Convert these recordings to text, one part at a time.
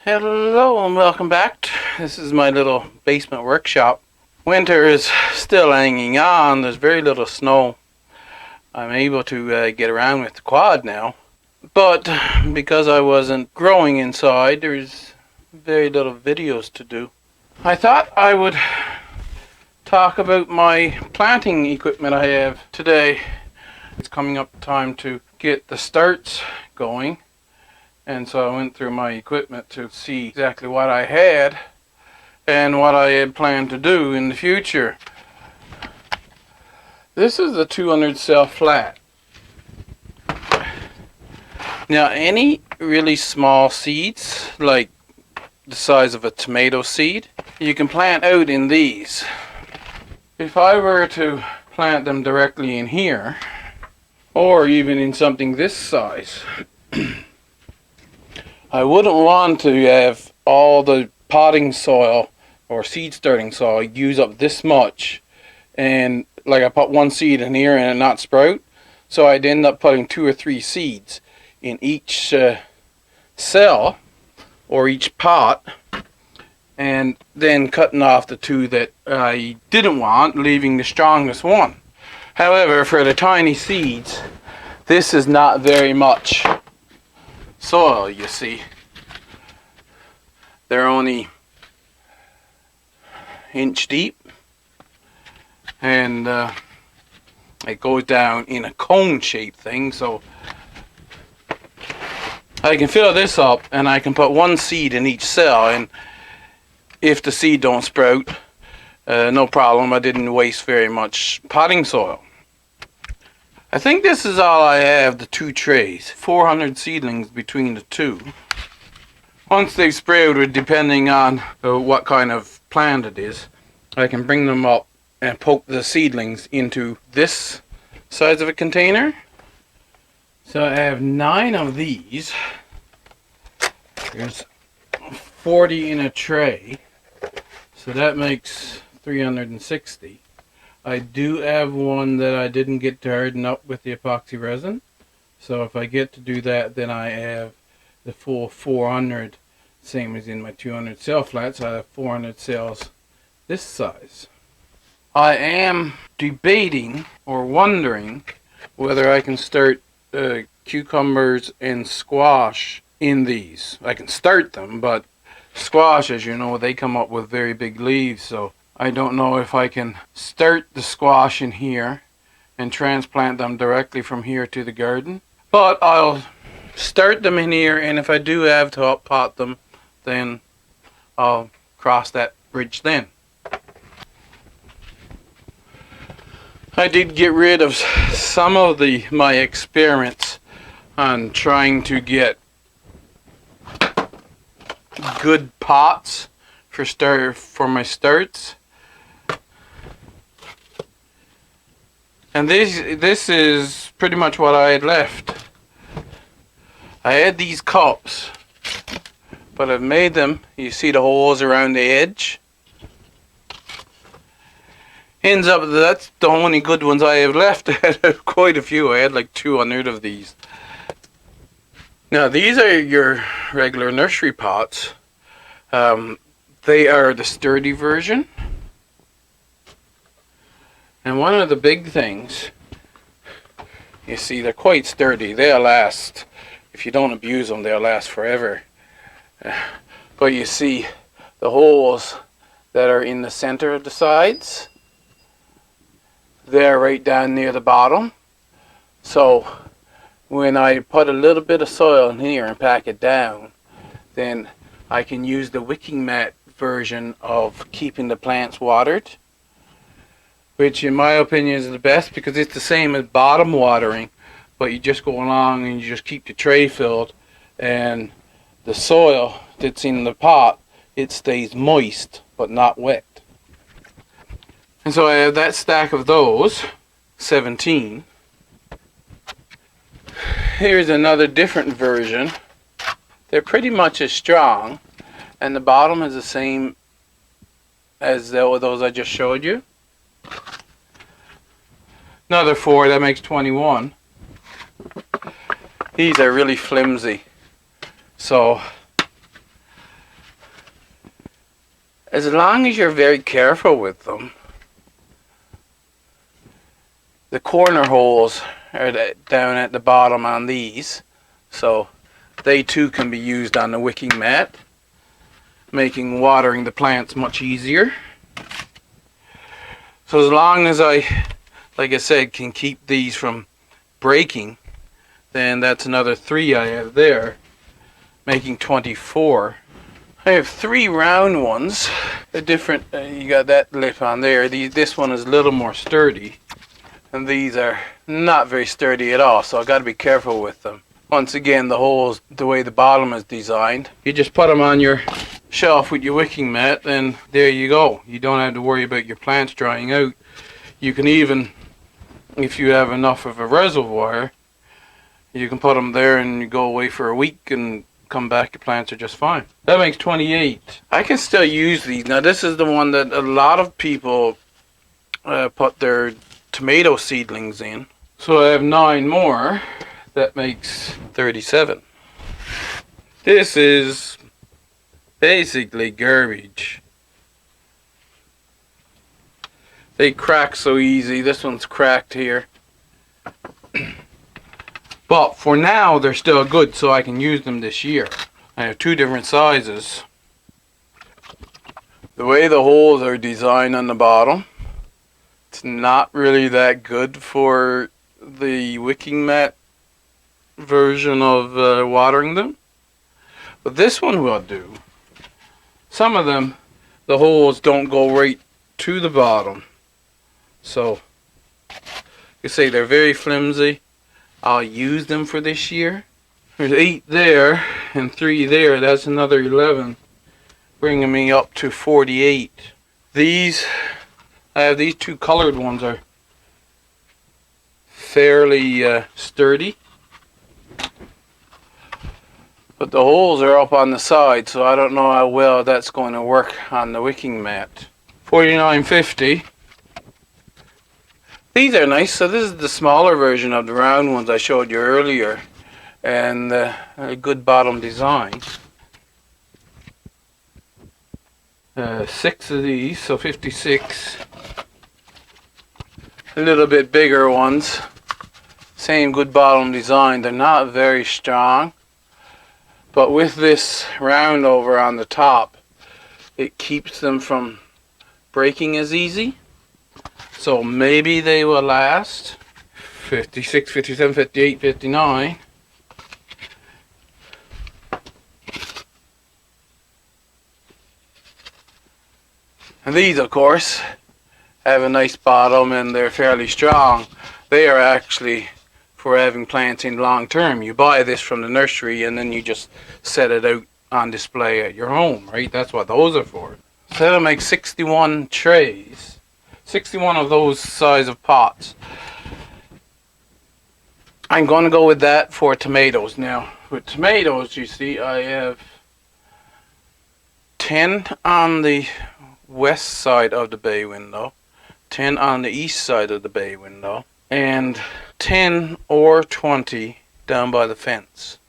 Hello and welcome back. This is my little basement workshop. Winter is still hanging on. There's very little snow. I'm able to get around with the quad now. But because I wasn't growing inside, there's very little videos to do. I thought I would talk about my planting equipment I have today. It's coming up time to get the starts going. And so I went through my equipment to see exactly what I had and what I had planned to do in the future. This is the 200 cell flat. Now any really small seeds, like the size of a tomato seed, you can plant out in these. If I were to plant them directly in here, or even in something this size, I wouldn't want to have all the potting soil or seed starting soil use up this much, and like I put one seed in here and it not sprout, so I'd end up putting 2 or 3 seeds in each cell or each pot, and then cutting off the 2 that I didn't want, leaving the strongest one. However, for the tiny seeds, this is not very much soil, you see. They're only inch deep, and it goes down in a cone shaped thing, so I can fill this up and I can put 1 seed in each cell, and if the seed don't sprout, no problem. I didn't waste very much potting soil. I think this is all I have, the 2 trays. 400 seedlings between the 2. Once they've sprouted, depending on what kind of plant it is, I can bring them up and poke the seedlings into this size of a container. So I have 9 of these. There's 40 in a tray, so that makes 360. I do have one that I didn't get to harden up with the epoxy resin, so if I get to do that, then I have the full 400, same as in my 200 cell flat, so I have 400 cells this size. I am debating or wondering whether I can start cucumbers and squash in these. I can start them, but squash, as you know, they come up with very big leaves, so I don't know if I can start the squash in here and transplant them directly from here to the garden. But I'll start them in here, and if I do have to up pot them, then I'll cross that bridge then. I did get rid of some of my experiments on trying to get good pots for my starts. And this is pretty much what I had left. I had these cups, but I've made them. You see the holes around the edge? Ends up that's the only good ones I have left. I had quite a few. I had like 200 of these. Now these are your regular nursery pots. They are the sturdy version. And one of the big things, you see, they're quite sturdy. They'll last, if you don't abuse them, they'll last forever. But you see the holes that are in the center of the sides, they're right down near the bottom. So when I put a little bit of soil in here and pack it down, then I can use the wicking mat version of keeping the plants watered, which in my opinion is the best, because it's the same as bottom watering, but you just go along and you just keep the tray filled, and the soil that's in the pot, it stays moist but not wet. And so I have that stack of those, 17. Here's another different version. They're pretty much as strong, and the bottom is the same as those I just showed you. Another 4, that makes 21. These are really flimsy, so As long as you're very careful with them. The corner holes are down at the bottom on these, so they too can be used on the wicking mat, making watering the plants much easier. So as long as like I said, can keep these from breaking, then that's another 3 I have there, making 24. I have 3 round ones. They're different. You got that lip on there. This one is a little more sturdy, and these are not very sturdy at all, so I got to be careful with them. Once again, the holes, the way the bottom is designed, you just put them on your shelf with your wicking mat, and there you go. You don't have to worry about your plants drying out. You can even, if you have enough of a reservoir, you can put them there and you go away for a week and come back, your plants are just fine. That makes 28. I can still use these. Now this is the one that a lot of people put their tomato seedlings in. So I have 9 more. That makes 37. This is basically garbage. They crack so easy. This one's cracked here. But for now, they're still good, so I can use them this year. I have 2 different sizes. The way the holes are designed on the bottom, it's not really that good for the wicking mat version of watering them. But this one will do. Some of them, the holes don't go right to the bottom. So, you say they're very flimsy. I'll use them for this year. There's 8 there and 3 there. That's another 11, bringing me up to 48. These, I have these 2 colored ones are fairly sturdy, but the holes are up on the side, so I don't know how well that's going to work on the wicking mat. 49.50. These are nice. So this is the smaller version of the round ones I showed you earlier, and a good bottom design. 6 of these, so 56. A little bit bigger ones. Same good bottom design. They're not very strong, but with this round over on the top, it keeps them from breaking as easy. So maybe they will last. 56, 57, 58, 59. And these, of course, have a nice bottom and they're fairly strong. They are actually for having plants in long term. You buy this from the nursery and then you just set it out on display at your home, right? That's what those are for. So that'll make 61 trays. 61 of those size of pots. I'm going to go with that for tomatoes. Now, with tomatoes, you see, I have 10 on the west side of the bay window, 10 on the east side of the bay window, and 10 or 20 down by the fence.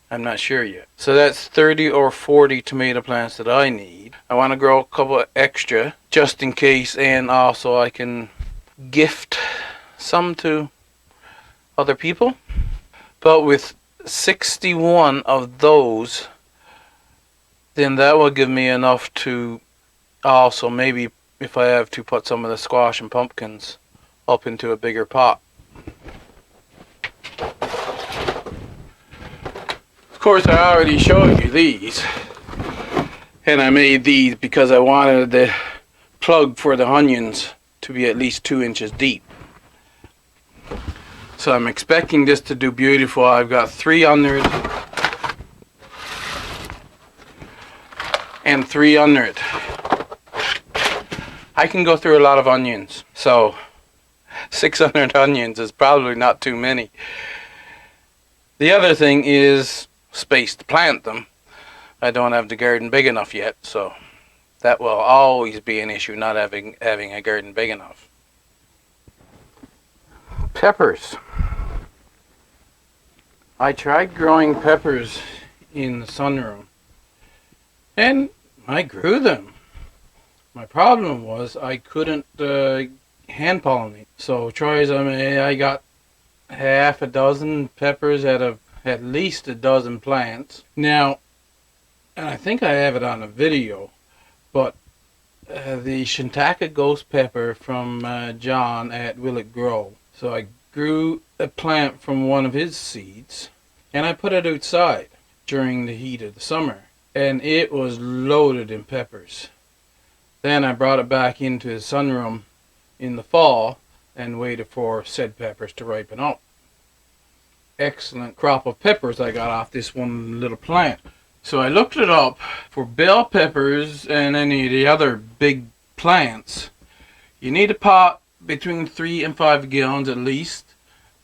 I'm not sure yet. So that's 30 or 40 tomato plants that I need. I want to grow a couple extra just in case, and also I can gift some to other people. But with 61 of those, then that will give me enough to also maybe, if I have to, put some of the squash and pumpkins up into a bigger pot. Of course, I already showed you these, and I made these because I wanted the plug for the onions to be at least 2 inches deep. So I'm expecting this to do beautiful. I've got 3 under it and 3 under it. I can go through a lot of onions, so 600 onions is probably not too many. The other thing is space to plant them. I don't have the garden big enough yet, so that will always be an issue, not having a garden big enough. Peppers. I tried growing peppers in the sunroom, and I grew them. My problem was I couldn't hand pollinate. So try as I may, I got half a dozen peppers out of at least a dozen plants. Now, and I think I have it on a video, but the Shintaka ghost pepper from John at Will It Grow. So I grew a plant from one of his seeds and I put it outside during the heat of the summer, and it was loaded in peppers. Then I brought it back into the sunroom in the fall and waited for said peppers to ripen up. Excellent crop of peppers I got off this one little plant. So I looked it up. For bell peppers and any of the other big plants, you need a pot between 3 and 5 gallons at least.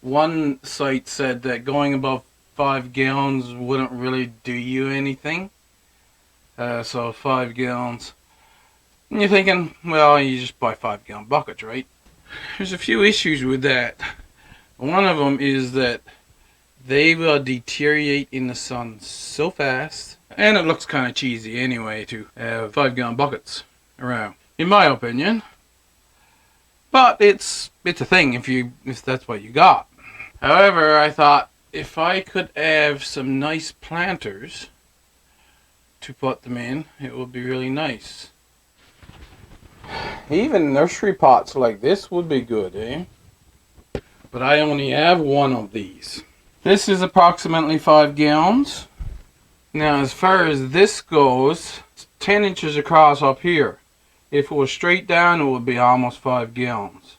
One site said that going above 5 gallons wouldn't really do you anything. So 5 gallons. And you're thinking, well, you just buy 5-gallon buckets, right? There's a few issues with that. One of them is that they will deteriorate in the sun so fast, and it looks kind of cheesy anyway to have 5-gallon buckets around, in my opinion. But it's a thing if that's what you got. However, I thought if I could have some nice planters to put them in, it would be really nice. Even nursery pots like this would be good, eh? But I only have one of these. This is approximately 5 gallons. Now, as far as this goes, it's 10 inches across up here. If it was straight down, it would be almost 5 gallons.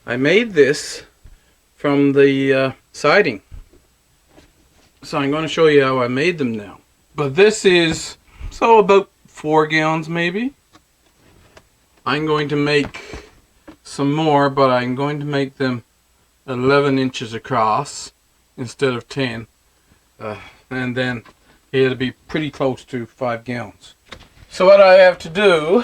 I made this from the siding. So I'm going to show you how I made them now. But this is, so about 4 gallons maybe. I'm going to make some more, but I'm going to make them 11 inches across instead of 10. And then it'll be pretty close to 5 gallons. So what I have to do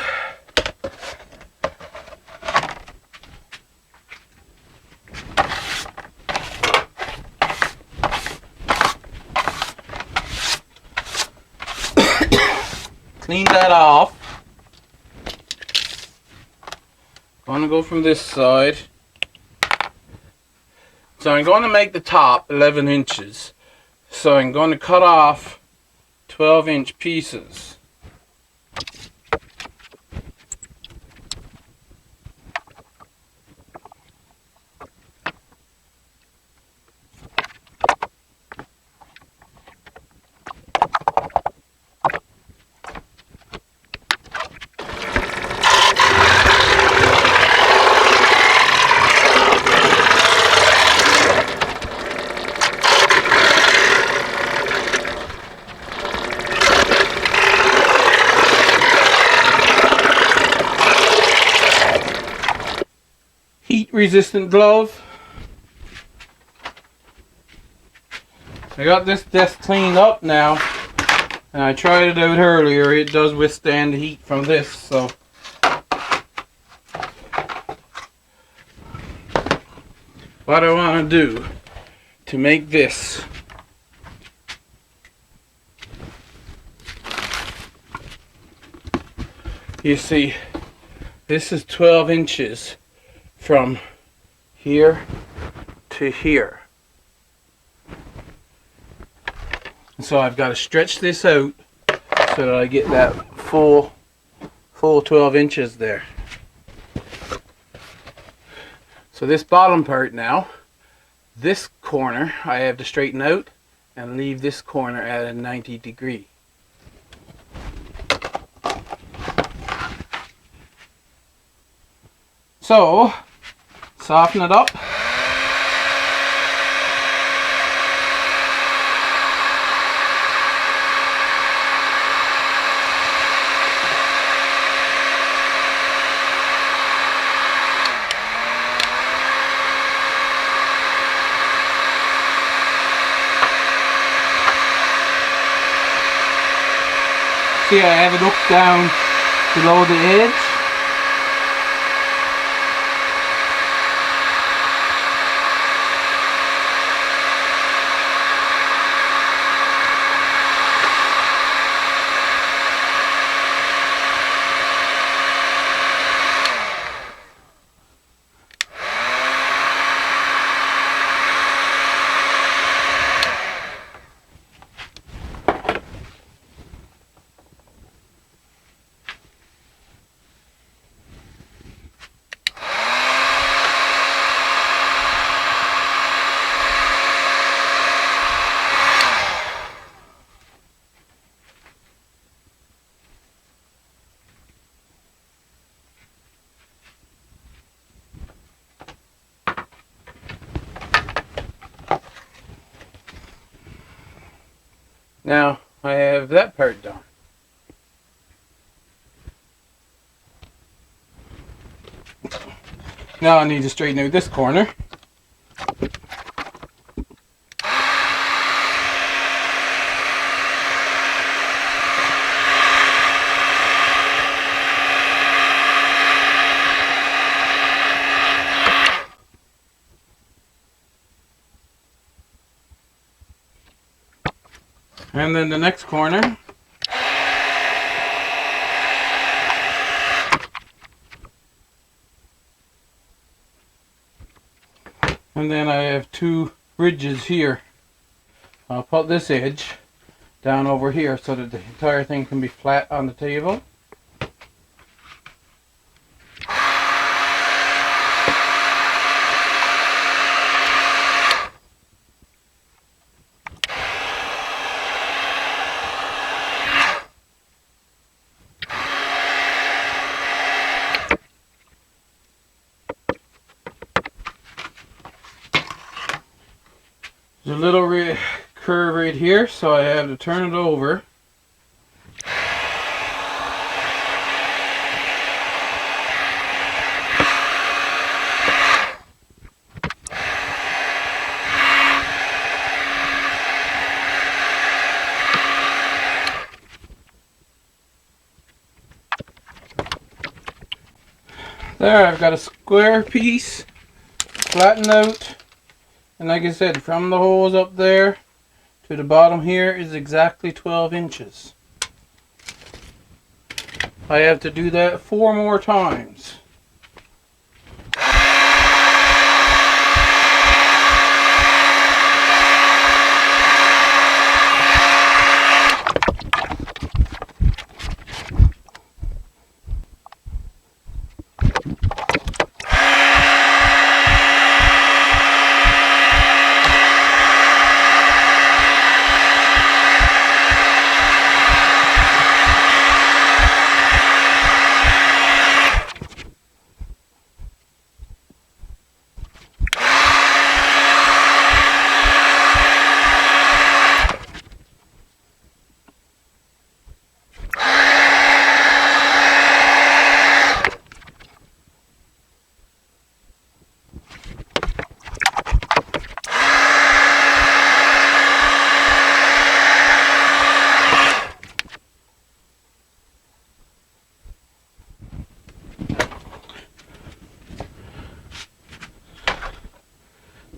clean that off. I'm gonna go from this side. So I'm going to make the top 11 inches. So I'm going to cut off 12-inch pieces. Heat-resistant glove. I got this desk cleaned up now, and I tried it out earlier. It does withstand the heat from this, so what I want to do to make this, you see, this is 12 inches from here to here. So I've got to stretch this out so that I get that full 12 inches there. So this bottom part now, this corner I have to straighten out and leave this corner at a 90 degree. So soften it up. See, I have it up down below the edge. Now I have that part done. Now I need to straighten out this corner. And then the next corner. And then I have two ridges here. I'll put this edge down over here so that the entire thing can be flat on the table. There's a little curve right here, so I have to turn it over. There, I've got a square piece flattened out. And like I said, from the holes up there to the bottom here is exactly 12 inches. I have to do that 4 more times.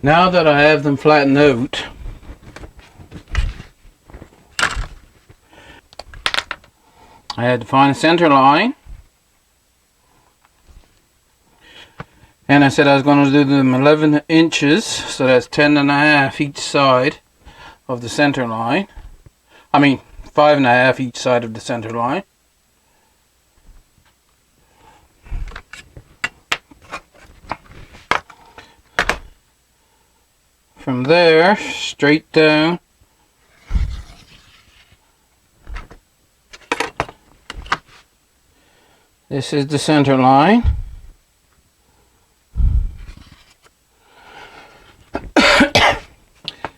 Now that I have them flattened out, I had to find a center line, and I said I was going to do them 11 inches, so that's 10.5 each side of the center line. I mean 5.5 each side of the center line. From there, straight down, this is the center line.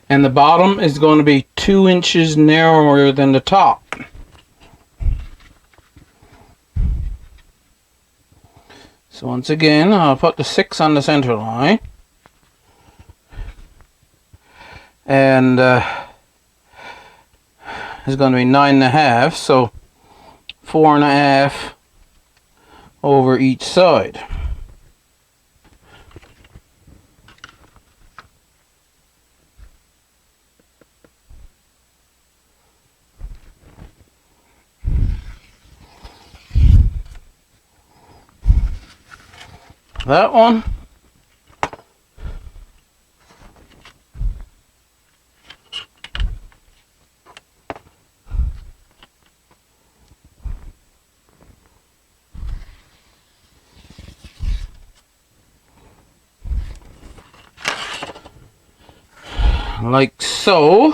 And the bottom is going to be 2 inches narrower than the top. So once again, I'll put the 6 on the center line. And it's going to be 9.5, so 4.5 over each side. That one. Like so.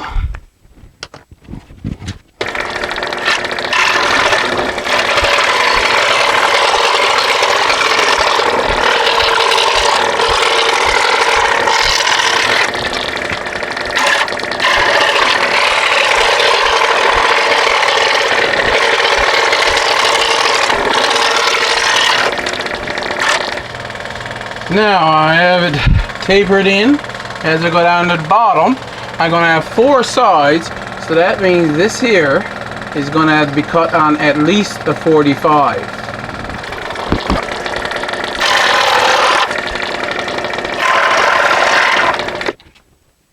Now I have it tapered in. As I go down to the bottom, I'm going to have 4 sides, so that means this here is going to have to be cut on at least a 45.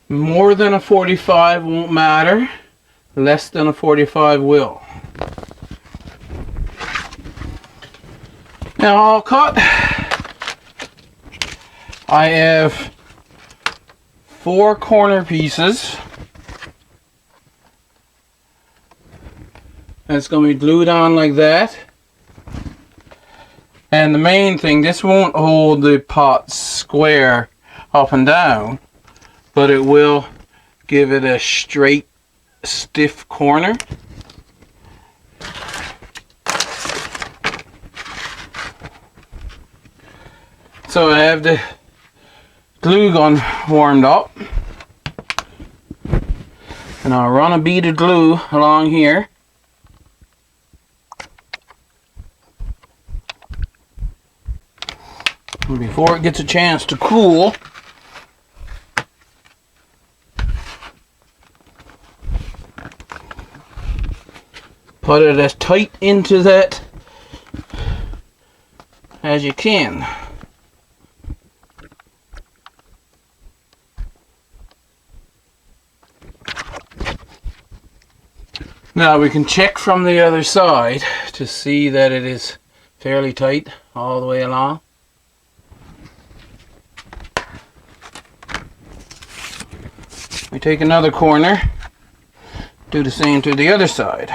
More than a 45 won't matter, less than a 45 will. Now all cut, I have 4 corner pieces. And it's going to be glued on like that. And the main thing, this won't hold the pot square up and down, but it will give it a straight, stiff corner. So I have the glue gun warmed up, and I'll run a bead of glue along here. And before it gets a chance to cool, put it as tight into that as you can. Now we can check from the other side to see that it is fairly tight all the way along. We take another corner, do the same to the other side.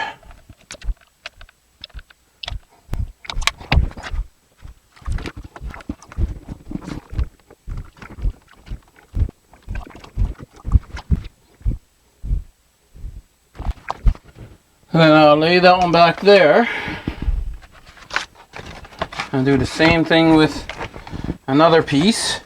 And then I'll lay that one back there and do the same thing with another piece.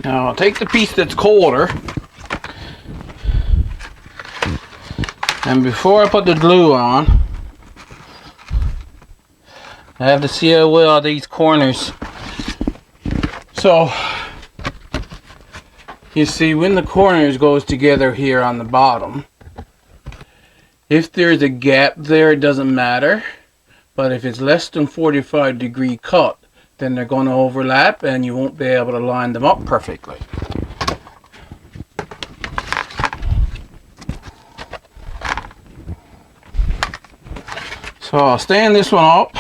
Now I'll take the piece that's colder, and before I put the glue on, I have to see how well these corners. So you see, when the corners goes together here on the bottom, if there's a gap there, it doesn't matter, but if it's less than 45-degree cut, then they're going to overlap and you won't be able to line them up perfectly. So I'll stand this one up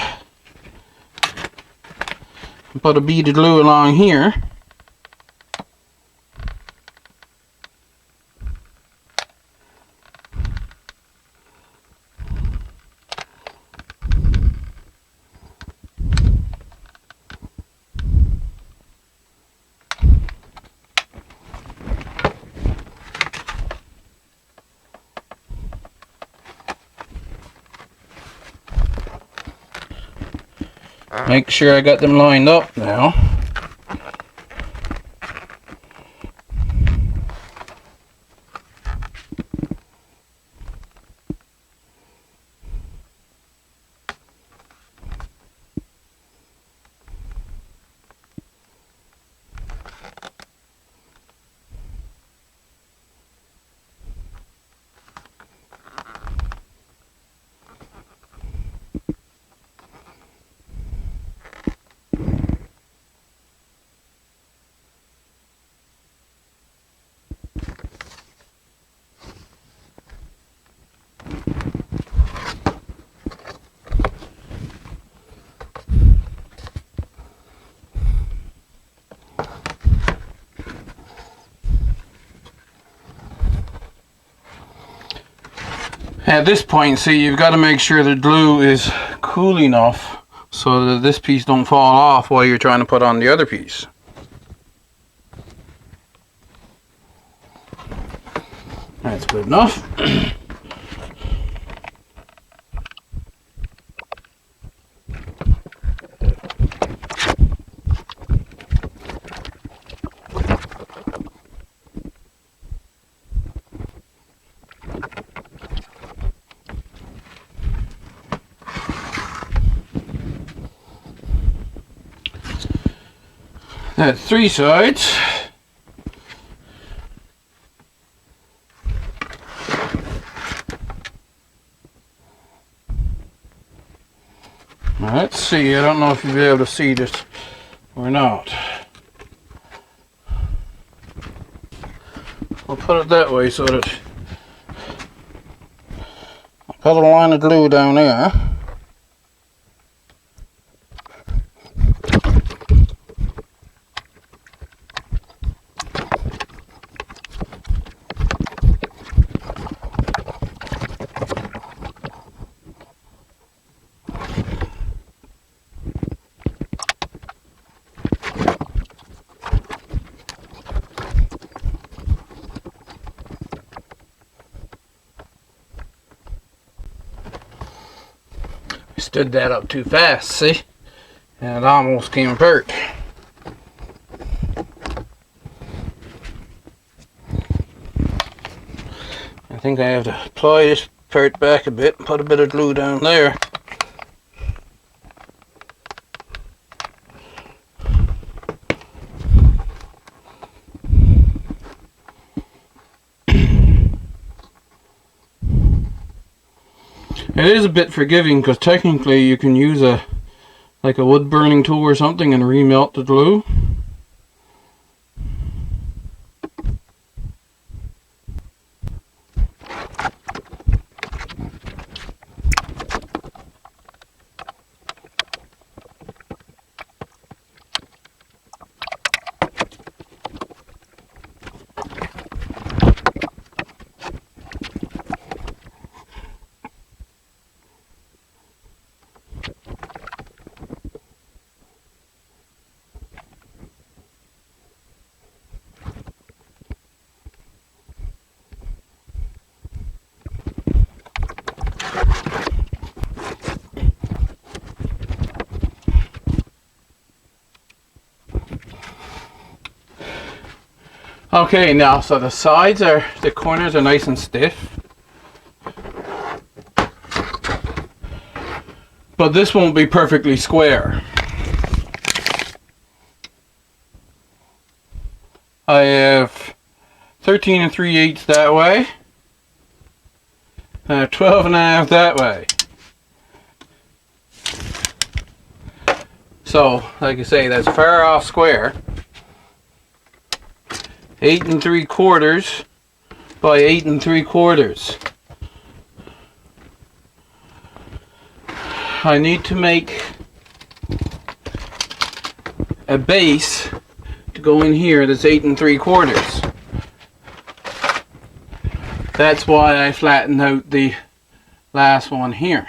and put a bead of glue along here. Make sure I got them lined up now. At this point, see, you've got to make sure the glue is cool enough so that this piece don't fall off while you're trying to put on the other piece. That's good enough. That's 3 sides. Now let's see, I don't know if you'll be able to see this or not. I'll put it that way so that I'll put a line of glue down there. Stood that up too fast, see? And it almost came apart. I think I have to ply this part back a bit and put a bit of glue down there. It is a bit forgiving because technically you can use a wood burning tool or something and remelt the glue. Okay, now so the corners are nice and stiff, but this won't be perfectly square. I have 13 3/8 that way, and I have 12 1/2 that way. So, like I say, that's far off square. 8 3/4 by 8 3/4. I need to make a base to go in here that's 8 3/4. That's why I flattened out the last one here.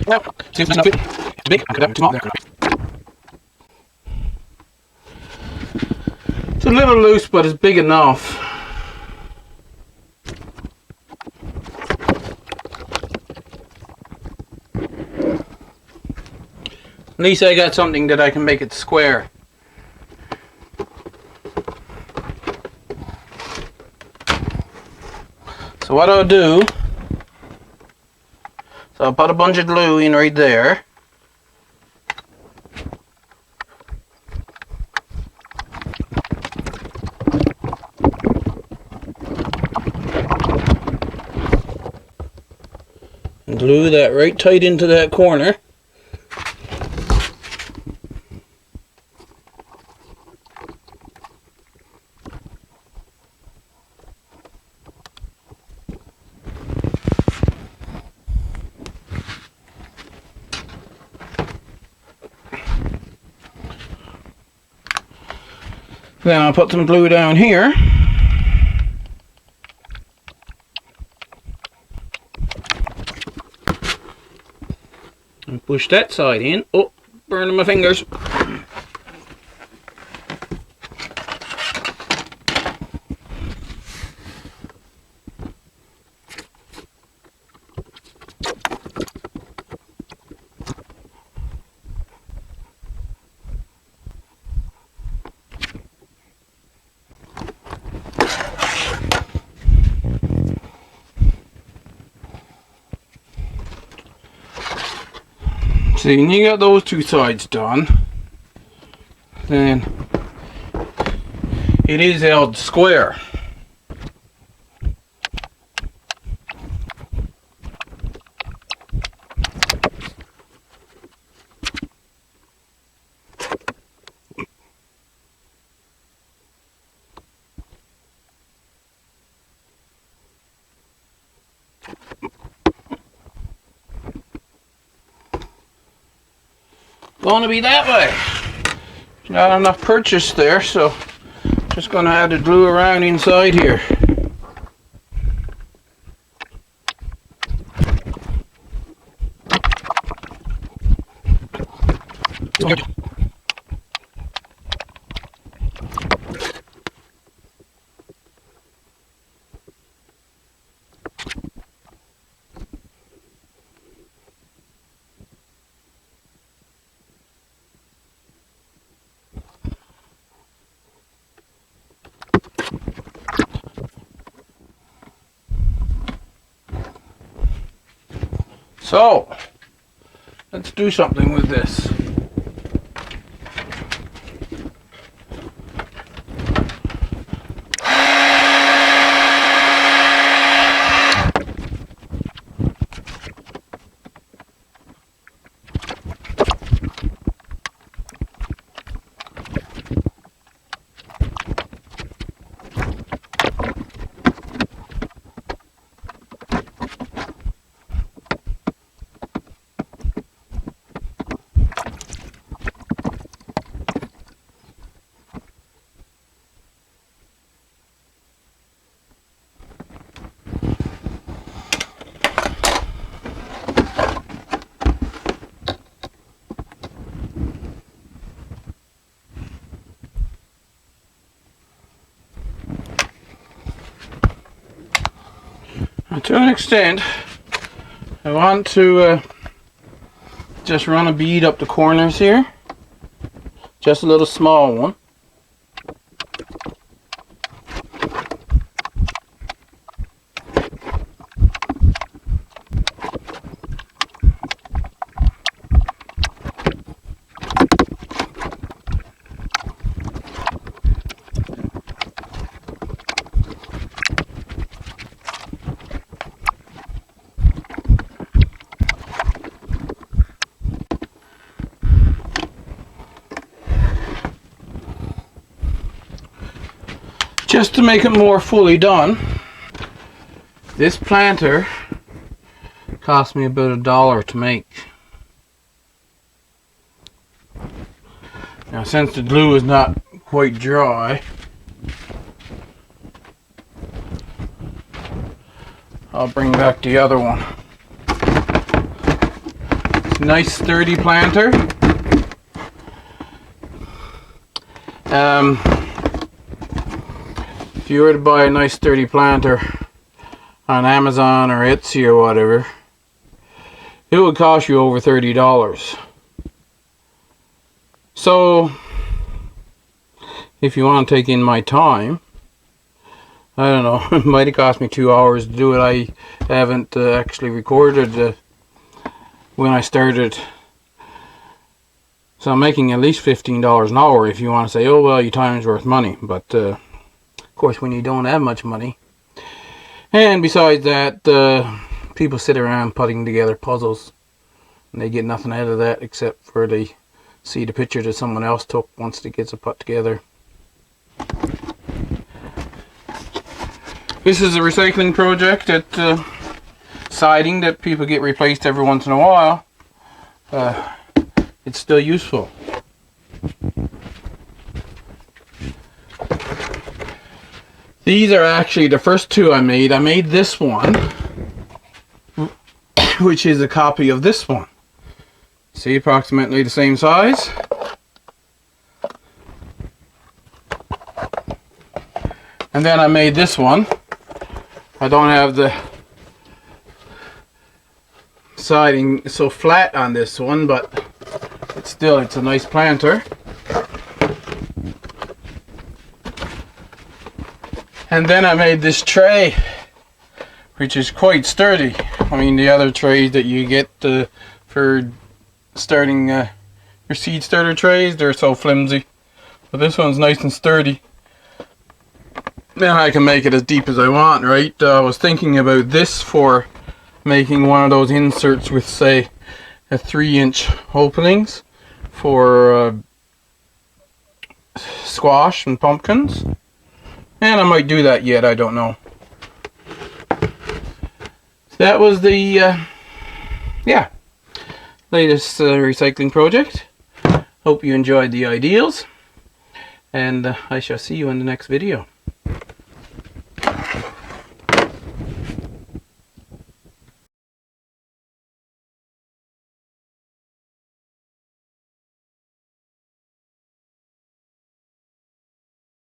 No, see if it's not fit. It's big. I could have it too small there. It's a little loose, but it's big enough. At least I got something that I can make it square. So what I'll do, So I'll put a bunch of glue in right there. And glue that right tight into that corner. Then I'll put some glue down here. And push that side in. Oh, burning my fingers. See, when you got those two sides done, then it is held square. Going to be that way. Not enough purchase there, so just going to add the glue around inside here. So, let's do something with this. To an extent, I want to just run a bead up the corners here, just a little small one. Just to make it more fully done. This planter cost me about $1 to make. Now, since the glue is not quite dry, I'll bring back the other one. It's a nice sturdy planter. If you were to buy a nice sturdy planter on Amazon or Etsy or whatever, it would cost you over $30. So, if you want to take in my time, I don't know, it might have cost me 2 hours to do it. I haven't actually recorded when I started. So I'm making at least $15 an hour if you want to say, oh well, your time's worth money. But of course, when you don't have much money, and besides that, people sit around putting together puzzles and they get nothing out of that except for they see the picture that someone else took once it gets put together. This is a recycling project at siding that people get replaced every once in a while. It's still useful. These are actually the first two I made. I made this one, which is a copy of this one. See, approximately the same size. And then I made this one. I don't have the siding so flat on this one, but it's a nice planter. And then I made this tray, which is quite sturdy. I mean, the other trays that you get for starting your seed starter trays, they're so flimsy. But this one's nice and sturdy. Then I can make it as deep as I want, right? I was thinking about this for making one of those inserts with, say, a 3-inch openings for squash and pumpkins. And I might do that yet, I don't know. That was the, latest recycling project. Hope you enjoyed the ideals. And I shall see you in the next video.